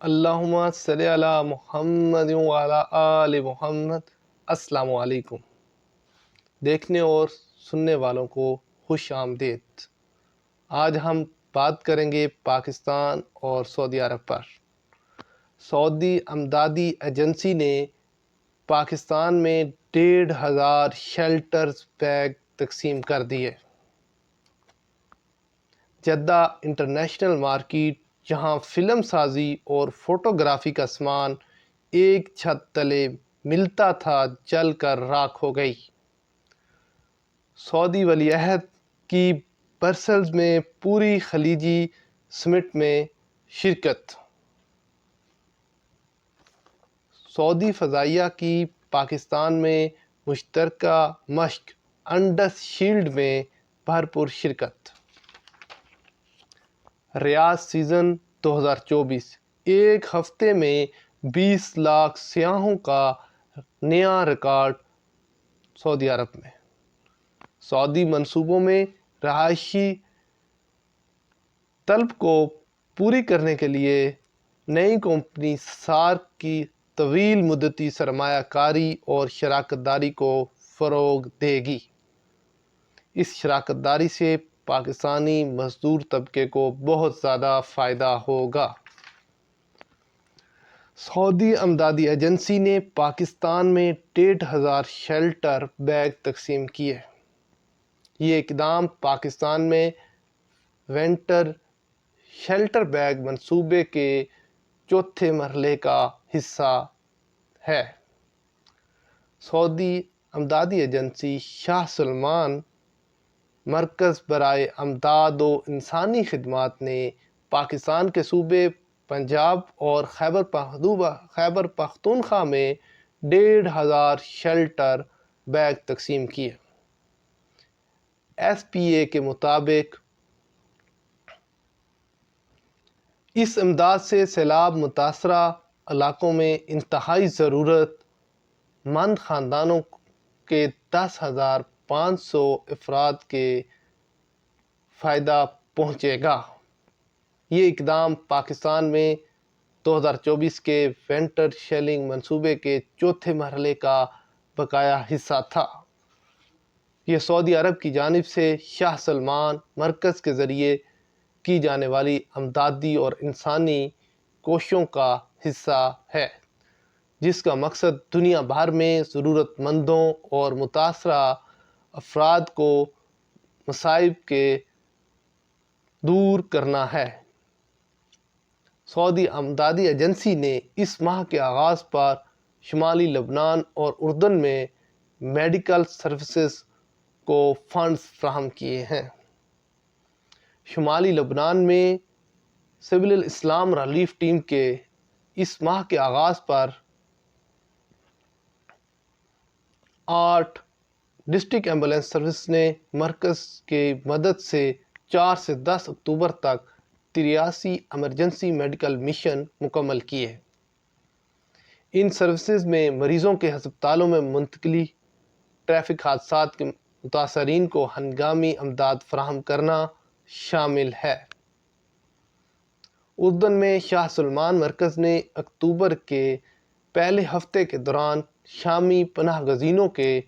اللہم صلی علی محمد وعلی آل محمد۔ السلام علیکم دیکھنے اور سننے والوں کو خوش آمدید۔ آج ہم بات کریں گے پاکستان اور سعودی عرب پر۔ سعودی امدادی ایجنسی نے پاکستان میں 1,500 شیلٹرز بیگ تقسیم کر دیے۔ جدہ انٹرنیشنل مارکیٹ، جہاں فلم سازی اور فوٹوگرافی کا سامان ایک چھت تلے ملتا تھا، جل کر راکھ ہو گئی۔ سعودی ولی عہد کی برسلز میں پوری خلیجی سمٹ میں شرکت۔ سعودی فضائیہ کی پاکستان میں مشترکہ مشق انڈس شیلڈ میں بھرپور شرکت۔ ریاض سیزن 2024 ایک ہفتے میں 20 لاکھ سیاحوں کا نیا ریکارڈ سعودی عرب میں۔ سعودی منصوبوں میں رہائشی طلب کو پوری کرنے کے لیے نئی کمپنی سارک کی طویل مدتی سرمایہ کاری اور شراکت داری کو فروغ دے گی۔ اس شراکت داری سے پاکستانی مزدور طبقے کو بہت زیادہ فائدہ ہوگا۔ سعودی امدادی ایجنسی نے پاکستان میں 1,500 شیلٹر بیگ تقسیم کیے۔ یہ اقدام پاکستان میں ونٹر شیلٹر بیگ منصوبے کے چوتھے مرحلے کا حصہ ہے۔ سعودی امدادی ایجنسی شاہ سلمان مرکز برائے امداد و انسانی خدمات نے پاکستان کے صوبے پنجاب اور خیبر پختونخوا میں 1,500 شیلٹر بیگ تقسیم کیے۔ ایس پی اے کے مطابق اس امداد سے سیلاب متاثرہ علاقوں میں انتہائی ضرورت مند خاندانوں کے 10,500 افراد کے فائدہ پہنچے گا۔ یہ اقدام پاکستان میں 2024 کے ونٹر شیلنگ منصوبے کے چوتھے مرحلے کا بقایا حصہ تھا۔ یہ سعودی عرب کی جانب سے شاہ سلمان مرکز کے ذریعے کی جانے والی امدادی اور انسانی کوششوں کا حصہ ہے، جس کا مقصد دنیا بھر میں ضرورت مندوں اور متاثرہ افراد کو مصائب کے دور کرنا ہے۔ سعودی امدادی ایجنسی نے اس ماہ کے آغاز پر شمالی لبنان اور اردن میں میڈیکل سروسز کو فنڈز فراہم کیے ہیں۔ شمالی لبنان میں سول الاسلام ریلیف ٹیم کے اس ماہ کے آغاز پر 8 ڈسٹرکٹ ایمبولینس سروس نے مرکز کی مدد سے 4 سے 10 اکتوبر تک 83 ایمرجنسی میڈیکل مشن مکمل کیے۔ ان سروسز میں مریضوں کے ہسپتالوں میں منتقلی، ٹریفک حادثات کے متاثرین کو ہنگامی امداد فراہم کرنا شامل ہے۔ اردن میں شاہ سلمان مرکز نے اکتوبر کے پہلے ہفتے کے دوران شامی پناہ گزینوں کے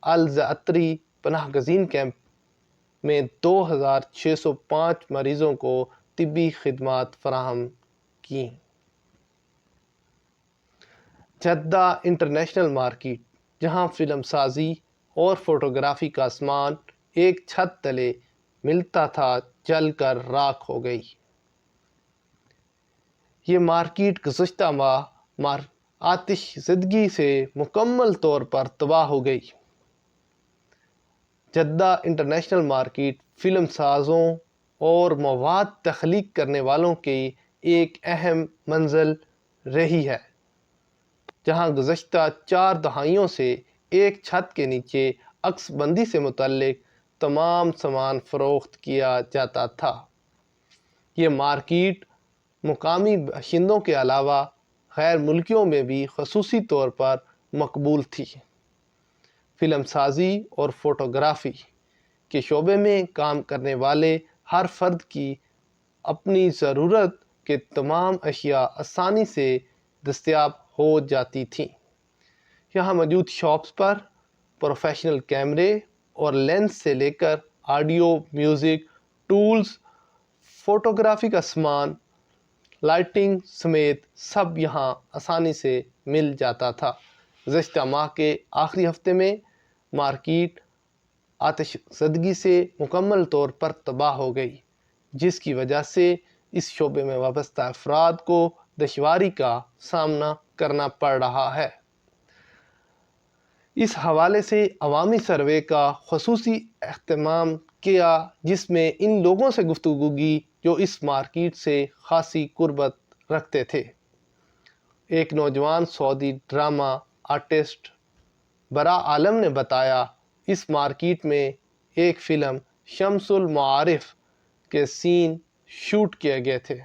الزعتری پناہ گزین کیمپ میں 2,605 مریضوں کو طبی خدمات فراہم کیں۔ جدہ انٹرنیشنل مارکیٹ، جہاں فلم سازی اور فوٹوگرافی کا سامان ایک چھت تلے ملتا تھا، جل کر راکھ ہو گئی۔ یہ مارکیٹ گزشتہ ماہ آتش زدگی سے مکمل طور پر تباہ ہو گئی۔ جدہ انٹرنیشنل مارکیٹ فلم سازوں اور مواد تخلیق کرنے والوں کی ایک اہم منزل رہی ہے، جہاں گزشتہ 4 دہائیوں سے ایک چھت کے نیچے عکس بندی سے متعلق تمام سامان فروخت کیا جاتا تھا۔ یہ مارکیٹ مقامی باشندوں کے علاوہ غیر ملکیوں میں بھی خصوصی طور پر مقبول تھی۔ فلم سازی اور فوٹوگرافی کے شعبے میں کام کرنے والے ہر فرد کی اپنی ضرورت کہ تمام اشیاء آسانی سے دستیاب ہو جاتی تھیں۔ یہاں موجود شاپس پر پروفیشنل کیمرے اور لینس سے لے کر آڈیو، میوزک، ٹولز، فوٹوگرافی کا سامان، لائٹنگ سمیت سب یہاں آسانی سے مل جاتا تھا۔ گزشتہ ماہ کے آخری ہفتے میں مارکیٹ آتش زدگی سے مکمل طور پر تباہ ہو گئی، جس کی وجہ سے اس شعبے میں وابستہ افراد کو دشواری کا سامنا کرنا پڑ رہا ہے۔ اس حوالے سے عوامی سروے کا خصوصی اہتمام کیا، جس میں ان لوگوں سے گفتگو کی جو اس مارکیٹ سے خاصی قربت رکھتے تھے۔ ایک نوجوان سعودی ڈرامہ آرٹسٹ براء عالم نے بتایا، اس مارکیٹ میں ایک فلم شمس المعارف کے سین شوٹ کیے گئے تھے،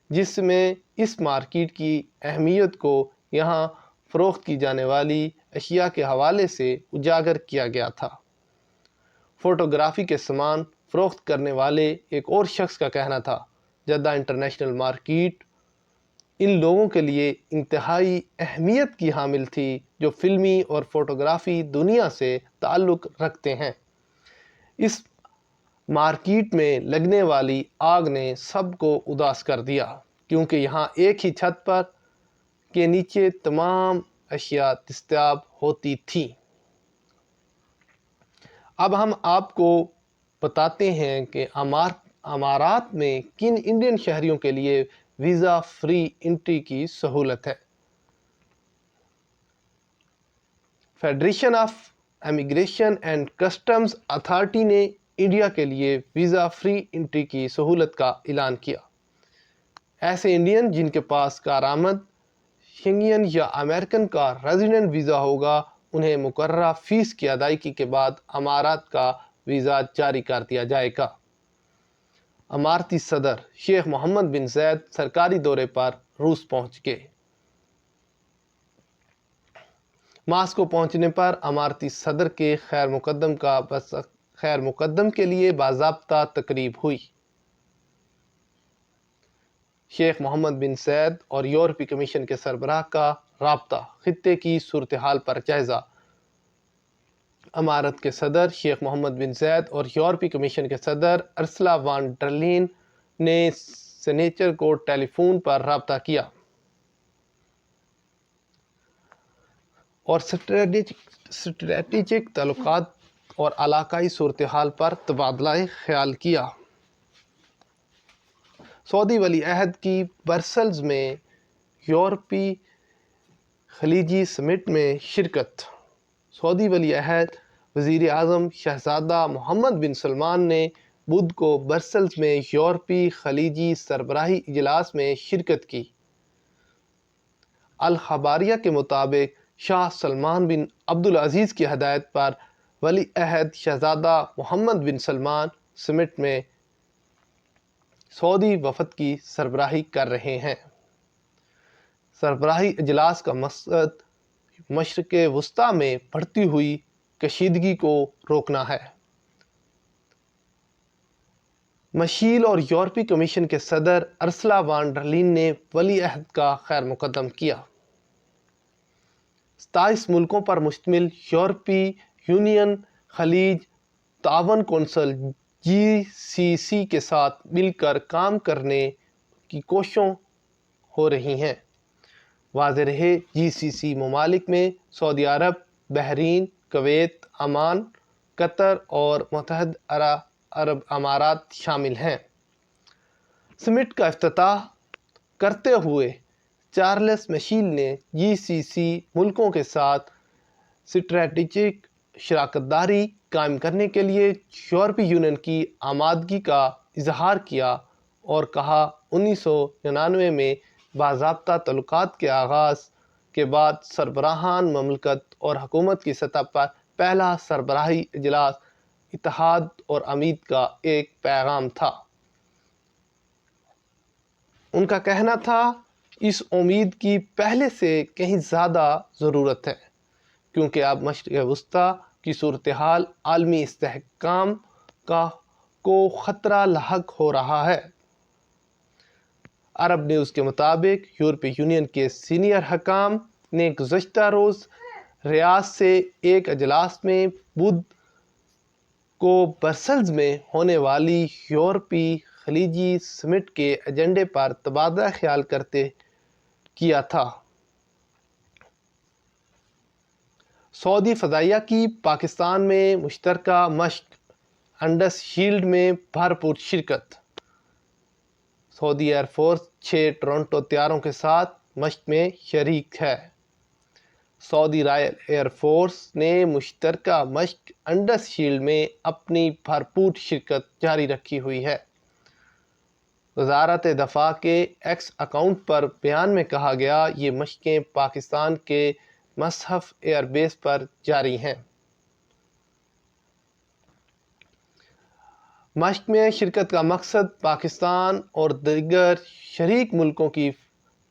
جس میں اس مارکیٹ کی اہمیت کو یہاں فروخت کی جانے والی اشیاء کے حوالے سے اجاگر کیا گیا تھا۔ فوٹوگرافی کے سامان فروخت کرنے والے ایک اور شخص کا کہنا تھا، جدہ انٹرنیشنل مارکیٹ ان لوگوں کے لیے انتہائی اہمیت کی حامل تھی جو فلمی اور فوٹوگرافی دنیا سے تعلق رکھتے ہیں۔ اس مارکیٹ میں لگنے والی آگ نے سب کو اداس کر دیا، کیونکہ یہاں ایک ہی چھت پر کے نیچے تمام اشیاء دستیاب ہوتی تھیں۔ اب ہم آپ کو بتاتے ہیں کہ امارات میں کن انڈین شہریوں کے لیے ویزا فری انٹری کی سہولت ہے۔ Federation of immigration and customs authority نے انڈیا کے لیے ویزا فری انٹری کی سہولت کا اعلان کیا۔ ایسے انڈین جن کے پاس کارآمد شنگین یا امریکن کا ریزیڈنٹ ویزا ہوگا، انہیں مقررہ فیس کی ادائیگی کے بعد امارات کا ویزا جاری کر دیا جائے گا۔ اماراتی صدر شیخ محمد بن زید سرکاری دورے پر روس پہنچ گئے۔ ماسکو پہنچنے پر اماراتی صدر کے خیر مقدم کے لیے باضابطہ تقریب ہوئی۔ شیخ محمد بن زید اور یورپی کمیشن کے سربراہ کا رابطہ، خطے کی صورتحال پر جائزہ۔ امارات کے صدر شیخ محمد بن زید اور یورپی کمیشن کے صدر ارسلا وان ڈر لین نے سنیچر کو ٹیلی فون پر رابطہ کیا اور اسٹریٹجک تعلقات اور علاقائی صورتحال پر تبادلہ خیال کیا۔ سعودی ولی عہد کی برسلز میں یورپی خلیجی سمٹ میں شرکت۔ سعودی ولی عہد وزیر اعظم شہزادہ محمد بن سلمان نے بدھ کو برسلز میں یورپی خلیجی سربراہی اجلاس میں شرکت کی۔ الخباریہ کے مطابق شاہ سلمان بن عبدالعزیز کی ہدایت پر ولی عہد شہزادہ محمد بن سلمان سمٹ میں سعودی وفد کی سربراہی کر رہے ہیں۔ سربراہی اجلاس کا مقصد مشرق وسطیٰ میں بڑھتی ہوئی کشیدگی کو روکنا ہے۔ مشیل اور یورپی کمیشن کے صدر ارسلا وان ڈر لین نے ولی عہد کا خیر مقدم کیا۔ 27 ملکوں پر مشتمل یورپی یونین خلیج تعاون کونسل GCC کے ساتھ مل کر کام کرنے کی کوششیں ہو رہی ہیں۔ واضح رہے، GCC ممالک میں سعودی عرب، بحرین، کویت، عمان، قطر اور متحدہ عرب امارات شامل ہیں۔ سمٹ کا افتتاح کرتے ہوئے چارلس مشیل نے GCC ملکوں کے ساتھ اسٹریٹجک شراکت داری قائم کرنے کے لیے یورپی یونین کی آمادگی کا اظہار کیا اور کہا، 1999 میں باضابطہ تعلقات کے آغاز کے بعد سربراہان مملکت اور حکومت کی سطح پر پہلا سربراہی اجلاس اتحاد اور امید کا ایک پیغام تھا۔ ان کا کہنا تھا، اس امید کی پہلے سے کہیں زیادہ ضرورت ہے، کیونکہ اب مشرق وسطیٰ کی صورتحال عالمی استحکام کو خطرہ لاحق ہو رہا ہے۔ عرب نیوز کے مطابق یورپی یونین کے سینئر حکام نے گزشتہ روز ریاض سے ایک اجلاس میں بدھ کو برسلز میں ہونے والی یورپی خلیجی سمٹ کے ایجنڈے پر تبادلہ خیال کرتے کیا تھا۔ سعودی فضائیہ کی پاکستان میں مشترکہ مشق انڈس شیلڈ میں بھرپور شرکت۔ سعودی ایئر فورس 6 ٹورنٹو طیاروں کے ساتھ مشق میں شریک ہے۔ سعودی رائل ایئر فورس نے مشترکہ مشق انڈس شیلڈ میں اپنی بھرپور شرکت جاری رکھی ہوئی ہے۔ وزارت دفاع کے ایکس اکاؤنٹ پر بیان میں کہا گیا، یہ مشقیں پاکستان کے مصحف ایئر بیس پر جاری ہیں۔ مشق میں شرکت کا مقصد پاکستان اور دیگر شریک ملکوں کی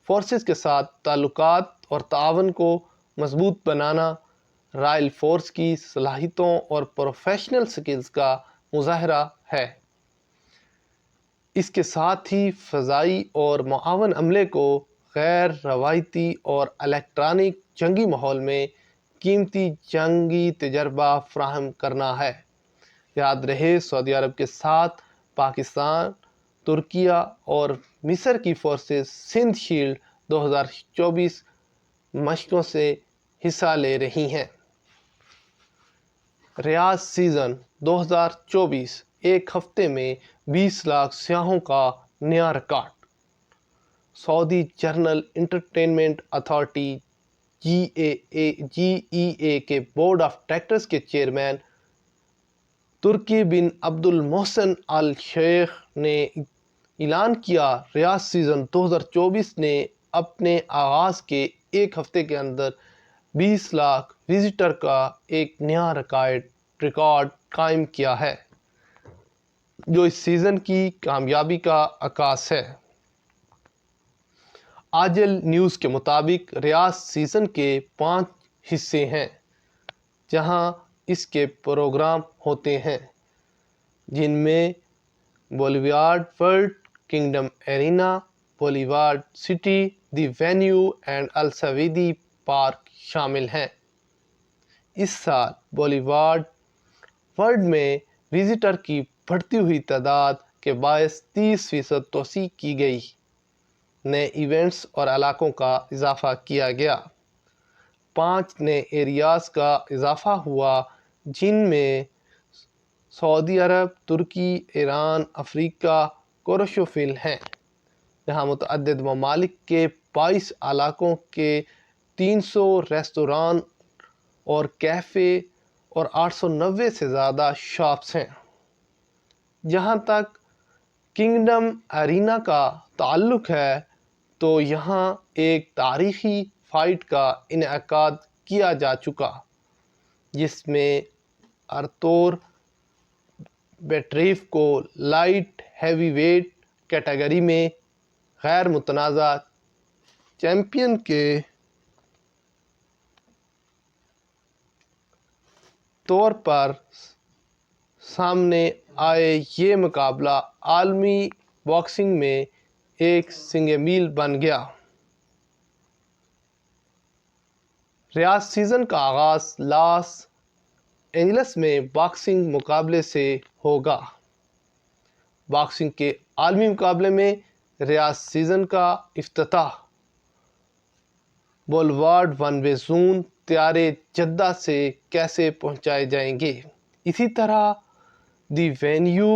فورسز کے ساتھ تعلقات اور تعاون کو مضبوط بنانا، رائل فورس کی صلاحیتوں اور پروفیشنل سکلز کا مظاہرہ ہے۔ اس کے ساتھ ہی فضائی اور معاون عملے کو غیر روایتی اور الیکٹرانک جنگی ماحول میں قیمتی جنگی تجربہ فراہم کرنا ہے۔ یاد رہے، سعودی عرب کے ساتھ پاکستان، ترکیہ اور مصر کی فورسز سندھ شیلڈ 2024 مشقوں سے حصہ لے رہی ہیں۔ ریاض سیزن 2024 ایک ہفتے میں 20 لاکھ سیاحوں کا نیا ریکارڈ۔ سعودی جنرل انٹرٹینمنٹ اتھارٹی GEA کے بورڈ آف ڈائریکٹرز کے چیئرمین ترکی بن عبد المحسن آل شیخ نے اعلان کیا، ریاض سیزن 2024 نے اپنے آغاز کے ایک ہفتے کے اندر 20 لاکھ وزٹر کا ایک نیا ریکارڈ قائم کیا ہے، جو اس سیزن کی کامیابی کا عکاس ہے۔ عاجل نیوز کے مطابق ریاض سیزن کے 5 حصے ہیں، جہاں اس کے پروگرام ہوتے ہیں، جن میں boulevard world kingdom arena, boulevard city, the venue and السویدی park شامل ہیں۔ اس سال بولیوارڈ ورلڈ میں وزٹر کی بڑھتی ہوئی تعداد کے باعث 30% توسیع کی گئی، نئے ایونٹس اور علاقوں کا اضافہ کیا گیا، 5 نئے ایریاز کا اضافہ ہوا، جن میں سعودی عرب، ترکی، ایران، افریقہ، کوروشوفل ہیں، جہاں متعدد ممالک کے 22 علاقوں کے 300 ریستوران اور کیفے اور 890 سے زیادہ شاپس ہیں۔ جہاں تک کنگڈم ایرینا کا تعلق ہے، تو یہاں ایک تاریخی فائٹ کا انعقاد کیا جا چکا، جس میں ارتور بیٹریف کو لائٹ ہیوی ویٹ کیٹیگری میں غیر متنازع چیمپئن کے طور پر سامنے آئے۔ یہ مقابلہ عالمی باکسنگ میں ایک سنگ میل بن گیا۔ ریاض سیزن کا آغاز لاس اینجلس میں باکسنگ مقابلے سے ہوگا۔ باکسنگ کے عالمی مقابلے میں ریاض سیزن کا افتتاح بولیوارڈ ون وے زون طیارے جدہ سے کیسے پہنچائے جائیں گے۔ اسی طرح دی وینیو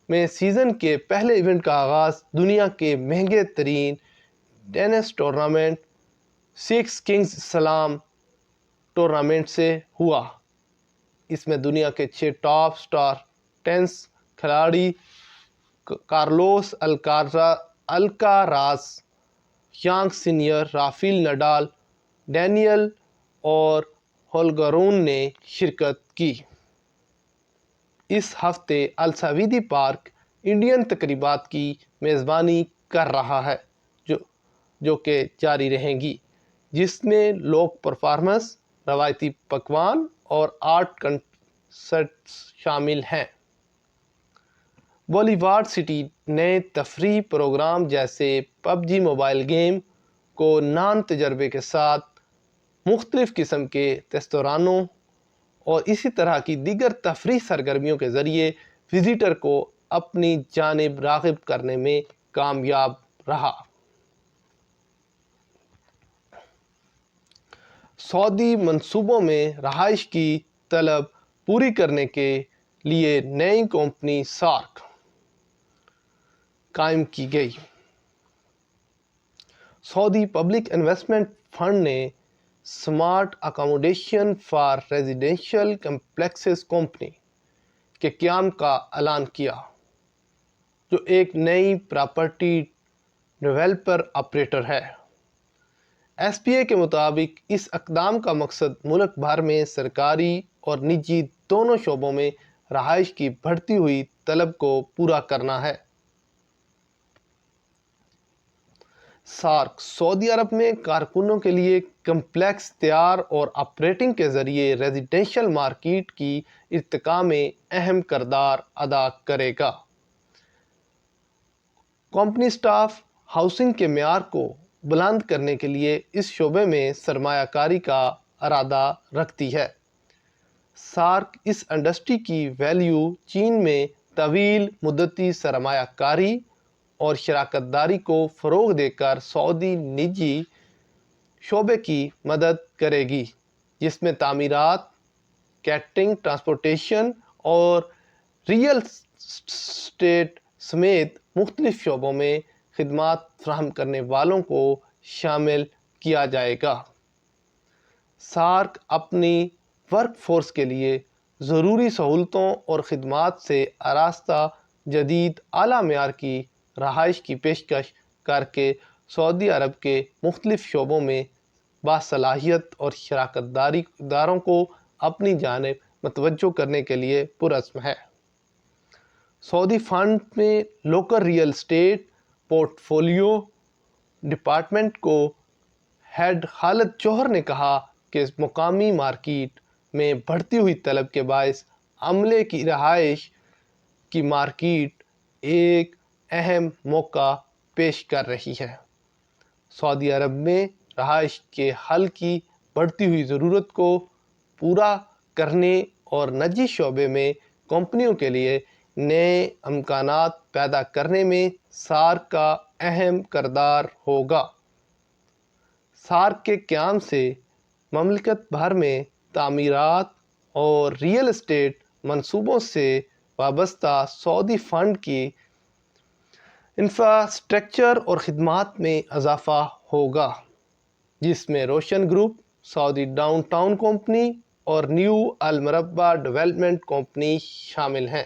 میں سیزن کے پہلے ایونٹ کا آغاز دنیا کے مہنگے ترین tennis tournament 6 kings slam tournament سے ہوا۔ اس میں دنیا کے 6 ٹاپ سٹار ٹینس کھلاڑی Carlos Alcaraz, Jannik Sinner, Rafael Nadal, Daniil اور ہولگرون نے شرکت کی۔ اس ہفتے السویدی پارک انڈین تقریبات کی میزبانی کر رہا ہے، جو کہ جاری رہیں گی، جس میں لوک پرفارمنس، روایتی پکوان اور آرٹ کنسرٹس شامل ہیں۔ بولیوارڈ سٹی نئے تفریحی پروگرام جیسے پب جی موبائل گیم کو نان تجربے کے ساتھ مختلف قسم کے ریستورانوں اور اسی طرح کی دیگر تفریح سرگرمیوں کے ذریعے وزیٹر کو اپنی جانب راغب کرنے میں کامیاب رہا۔ سعودی منصوبوں میں رہائش کی طلب پوری کرنے کے لیے نئی کمپنی سارک قائم کی گئی۔ سعودی پبلک انویسٹمنٹ فنڈ نے smart accommodation for residential complexes company کے قیام کا اعلان کیا، جو ایک نئی پراپرٹی ڈیولپر آپریٹر ہے۔ ایس پی اے کے مطابق اس اقدام کا مقصد ملک بھر میں سرکاری اور نجی دونوں شعبوں میں رہائش کی بڑھتی ہوئی طلب کو پورا کرنا ہے۔ سارک سعودی عرب میں کارکنوں کے لیے کمپلیکس تیار اور آپریٹنگ کے ذریعے ریزیڈینشل مارکیٹ کی ارتقاء میں اہم کردار ادا کرے گا۔ کمپنی اسٹاف ہاؤسنگ کے معیار کو بلند کرنے کے لیے اس شعبے میں سرمایہ کاری کا ارادہ رکھتی ہے۔ سارک اس انڈسٹری کی ویلیو چین میں طویل مدتی سرمایہ کاری اور شراکت داری کو فروغ دے کر سعودی نجی شعبے کی مدد کرے گی، جس میں تعمیرات، کیٹرنگ، ٹرانسپورٹیشن اور ریئل اسٹیٹ سمیت مختلف شعبوں میں خدمات فراہم کرنے والوں کو شامل کیا جائے گا۔ سارک اپنی ورک فورس کے لیے ضروری سہولتوں اور خدمات سے آراستہ جدید اعلیٰ معیار کی رہائش کی پیشکش کر کے سعودی عرب کے مختلف شعبوں میں باصلاحیت اور شراکت داری اداروں کو اپنی جانب متوجہ کرنے کے لیے پرعزم ہے۔ سعودی فنڈ میں local real estate port folio department کو ہیڈ خالد جوہر نے کہا کہ مقامی مارکیٹ میں بڑھتی ہوئی طلب کے باعث عملے کی رہائش کی مارکیٹ ایک اہم موقع پیش کر رہی ہے۔ سعودی عرب میں رہائش کے حل کی بڑھتی ہوئی ضرورت کو پورا کرنے اور نجی شعبے میں کمپنیوں کے لیے نئے امکانات پیدا کرنے میں سارک کا اہم کردار ہوگا۔ سارک کے قیام سے مملکت بھر میں تعمیرات اور ریئل اسٹیٹ منصوبوں سے وابستہ سعودی فنڈ کی انفراسٹرکچر اور خدمات میں اضافہ ہوگا، جس میں روشن گروپ، سعودی ڈاؤن ٹاؤن کمپنی اور نیو المربع ڈیولپمنٹ کمپنی شامل ہیں۔